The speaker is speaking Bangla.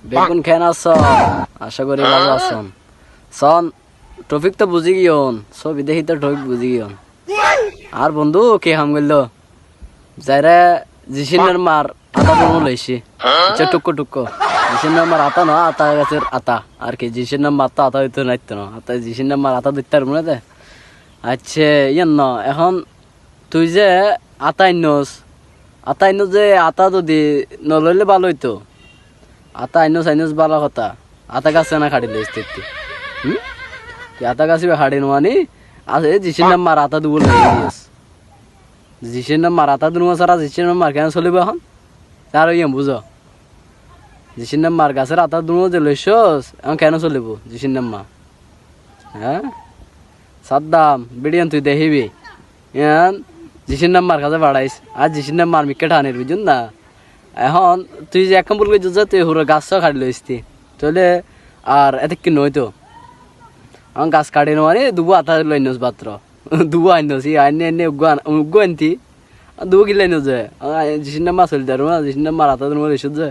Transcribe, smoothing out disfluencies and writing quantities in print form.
বেগুন খেয়ে আস, আশা করি ভালো আছেন। সন টপিক তো বুঝি গিয়ন, ছবি দেখি তো টপিক বুঝি গিয়ন। আর বন্ধু কে হাম গেল যাইরা জিসিনের মার আতা বনু লইছি, টুকো টুকো জিসিনের মার আতা না, আতা গাছের আতা আর কি। জিসিনের মার তো আতা হইতো নাইতো না, আতা জিসিনের মার আতা দিতে পারবো না দে। আচ্ছা ইয়ান ন এখন তুই যে আতা আইনস, আতা আইনস যে আতা যদি নলইলে ভালো হইতো। আতা আইনস আইনস ভালো কথা, আতা গাছে না খাড়ি লইস তুই। আতা গাছে খাড়ি নোয়ানি আছে জিসির নাম্বার আতা দুবো লাগিয়েস। জিসির নাম্বার আতা দুনো সারা জিসির নাম্বার কেন চলিব এখন তার ইয়ে বুঝো। জিসির নাম্বার গাছের আতা দুনো যে লইছস এখন কেন চলিব জিসির নাম্বার? হ্যাঁ সাদ্দাম বিডিয়ান তুই দেখিবি ইয়ান জিসির নাম্বার কাছে বাড়াইস আর জিসির নাম্বার মিকে ঠানির বুঝুন না। এখন তুই যে এক বলবি যে তুই হুড়ো গাছ খাড়ি লইস চলে আর এতে কি নইতো আমার গাছ কাটে মানে দুবো আতা লইনস মাত্র দুবো আইনস আইনে এনে উগ্গো আনতি দুবো কি লাইনস যে জিসির নাম্বার চলি দাঁড়ো না, জিসির নাম্বার আতা তোমার এসে যে